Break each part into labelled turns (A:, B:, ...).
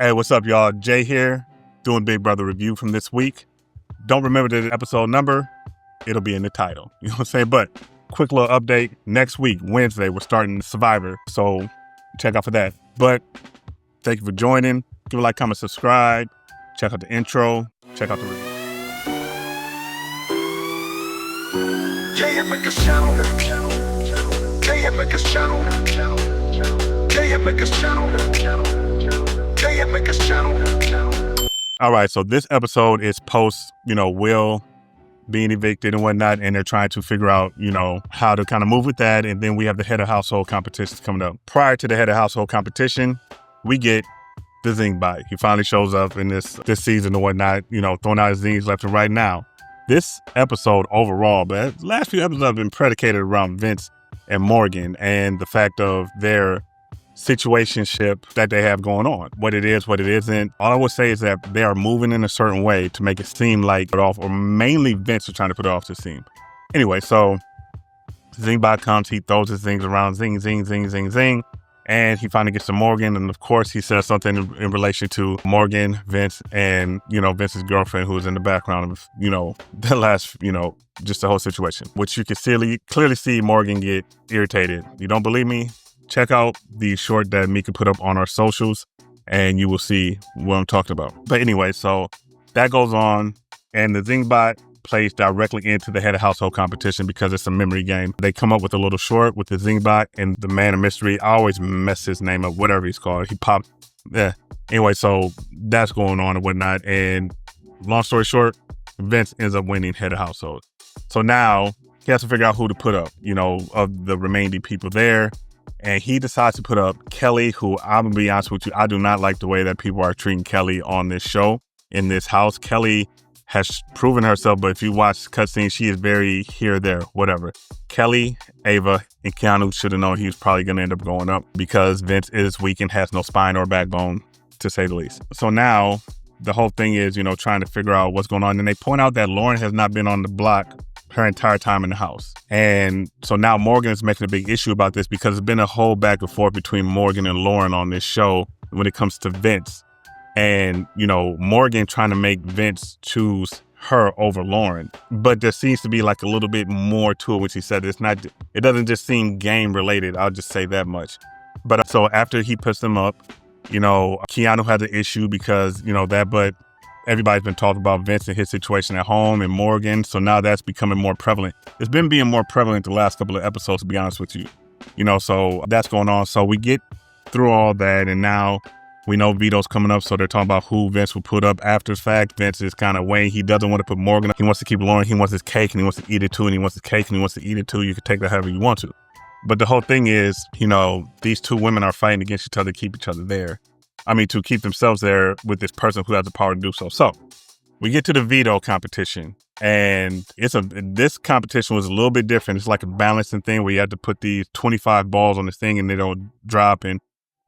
A: Hey, what's up, y'all? Jay here, doing Big Brother review from this week. Don't remember the episode number. It'll be in the title. You know what I'm saying? But quick little update. Next week, Wednesday, we're starting Survivor. So check out for that. But thank you for joining. Give a like, comment, subscribe. Check out the intro. Check out the review.
B: Jey Meka's channel. Jey Meka's channel. Jey Meka's channel. Jey Meka's channel.
A: All right, so this episode is post, Will being evicted and whatnot, and they're trying to figure out, how to kind of move with that. And then we have the head of household competitions coming up. Prior to the head of household competition, we get the zing bite. He finally shows up in this season and whatnot, throwing out his zings left and right now. This episode overall, but the last few episodes have been predicated around Vince and Morgan and the fact of their situationship that they have going on. What it is, what it isn't. All I would say is that they are moving in a certain way to make it seem like put off, or mainly Vince is trying to put it off to seem. Anyway, so Zingbot comes, he throws his things around, zing, zing, zing, zing, zing. And he finally gets to Morgan. And of course, he says something in relation to Morgan, Vince, and, Vince's girlfriend, who was in the background of, the last, just the whole situation, which you can clearly see Morgan get irritated. You don't believe me? Check out the short that Meka put up on our socials and you will see what I'm talking about. But anyway, so that goes on, and the Zingbot plays directly into the head of household competition because it's a memory game. They come up with a little short with the Zingbot and the man of mystery. I always mess his name up, whatever he's called. He popped. Yeah. Anyway, so that's going on and whatnot. And long story short, Vince ends up winning head of household. So now he has to figure out who to put up, of the remaining people there. And he decides to put up Kelly, who, I'm going to be honest with you, I do not like the way that people are treating Kelly on this show, in this house. Kelly has proven herself, but if you watch cutscenes, she is very here, there, whatever. Kelly, Ava, and Keanu should have known he was probably going to end up going up because Vince is weak and has no spine or backbone, to say the least. So now the whole thing is, trying to figure out what's going on. And they point out that Lauren has not been on the block her entire time in the house. And so now Morgan is making a big issue about this because there's been a whole back and forth between Morgan and Lauren on this show when it comes to Vince. And, Morgan trying to make Vince choose her over Lauren. But there seems to be like a little bit more to it, which he said it doesn't just seem game related. I'll just say that much. But so after he puts them up, Keanu had the issue because, but everybody's been talking about Vince and his situation at home and Morgan. So now that's becoming more prevalent. It's been being more prevalent the last couple of episodes, to be honest with you. So that's going on. So we get through all that, and now we know Veto's coming up, so they're talking about who Vince will put up after the fact. Vince is kind of weighing. He doesn't want to put Morgan up. He wants to keep Lauren. He wants his cake, and he wants to eat it too, and he wants his cake, and he wants to eat it too. You can take that however you want to. But the whole thing is, these two women are fighting against each other to keep each other there. To keep themselves there with this person who has the power to do so. So we get to the veto competition, and this competition was a little bit different. It's like a balancing thing where you have to put these 25 balls on this thing and they don't drop, and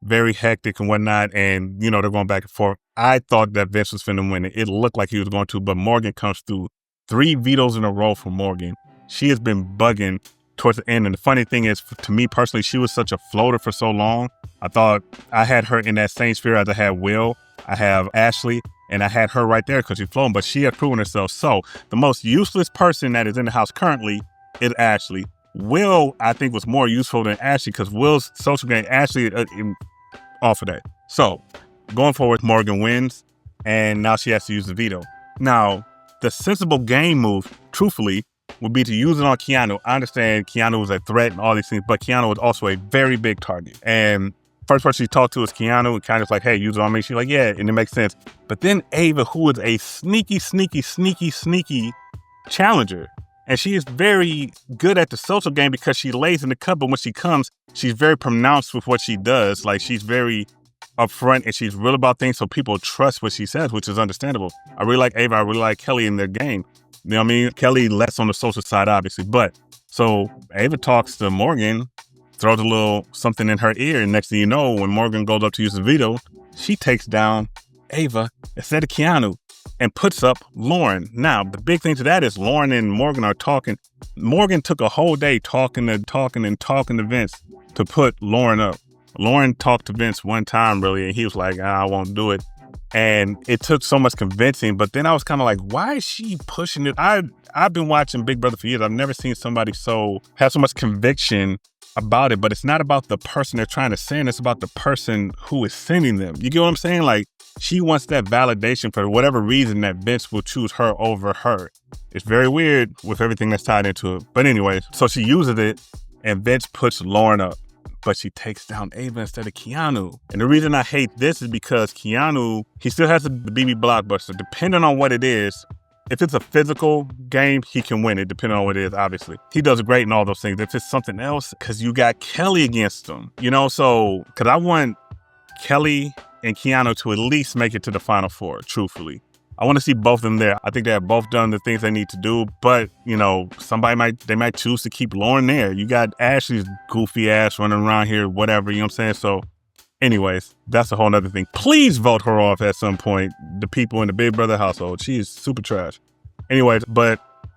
A: very hectic and whatnot. And, they're going back and forth. I thought that Vince was finna win it. It looked like he was going to, but Morgan comes through. 3 vetoes in a row for Morgan. She has been bugging towards the end. And the funny thing is, to me personally, she was such a floater for so long. I thought I had her in that same sphere as I had Will. I have Ashley, and I had her right there because she's floating, but she has proven herself. So the most useless person that is in the house currently is Ashley. Will, I think, was more useful than Ashley because Will's social game, Ashley, off of that. So going forward, Morgan wins, and now she has to use the veto. Now, the sensible game move, truthfully, would be to use it on Keanu. I understand Keanu was a threat and all these things, but Keanu was also a very big target. And first person she talked to was Keanu, and kind of like, hey, use it on me. She's like, yeah, and it makes sense. But then Ava, who is a sneaky challenger, and she is very good at the social game because she lays in the cup, but when she comes, she's very pronounced with what she does. Like, she's very upfront and she's real about things, so people trust what she says, which is understandable. I really like Ava. I really like Kelly in their game. You know what I mean? Kelly less on the social side, obviously. But so Ava talks to Morgan, throws a little something in her ear, and next thing you know, when Morgan goes up to use the veto, she takes down Ava instead of Keanu and puts up Lauren. Now, the big thing to that is Lauren and Morgan are talking. Morgan took a whole day talking to Vince to put Lauren up. Lauren talked to Vince one time, really, and he was like, I won't do it. And it took so much convincing, but then I was kind of like, why is she pushing it? I've been watching Big Brother for years. I've never seen somebody have so much conviction about it, but it's not about the person they're trying to send. It's about the person who is sending them. You get what I'm saying? Like, she wants that validation for whatever reason that Vince will choose her over her. It's very weird with everything that's tied into it. But anyways, so she uses it and Vince puts Lauren up, but she takes down Ava instead of Keanu. And the reason I hate this is because Keanu, he still has the BB Blockbuster. Depending on what it is, if it's a physical game, he can win it, depending on what it is, obviously. He does great in all those things. If it's something else, because you got Kelly against him, so, because I want Kelly and Keanu to at least make it to the Final Four, truthfully. I want to see both of them there. I think they have both done the things they need to do, but, they might choose to keep Lauren there. You got Ashley's goofy ass running around here, whatever, you know what I'm saying? So, anyways, that's a whole nother thing. Please vote her off at some point, the people in the Big Brother household. She is super trash. Anyways,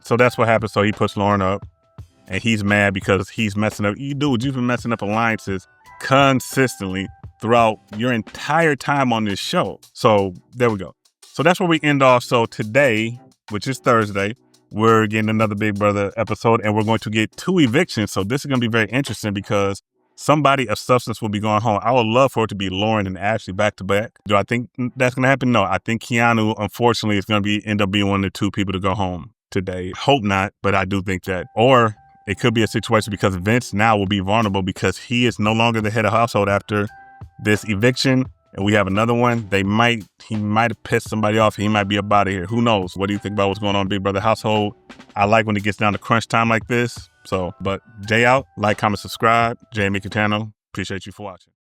A: so that's what happened. So he puts Lauren up, and he's mad because he's messing up. You've been messing up alliances consistently throughout your entire time on this show. So there we go. So that's where we end off. So today, which is Thursday, we're getting another Big Brother episode, and we're going to get 2 evictions. So this is going to be very interesting because somebody of substance will be going home. I would love for it to be Lauren and Ashley back to back. Do I think that's going to happen? No, I think Keanu, unfortunately, is going to end up being one of the 2 people to go home today. Hope not, but I do think that. Or it could be a situation because Vince now will be vulnerable because he is no longer the head of household after this eviction. And we have another one. He might have pissed somebody off. He might be up out of here. Who knows? What do you think about what's going on in Big Brother household? I like when it gets down to crunch time like this. So, but Jay out. Like, comment, subscribe. Jey Petti. Appreciate you for watching.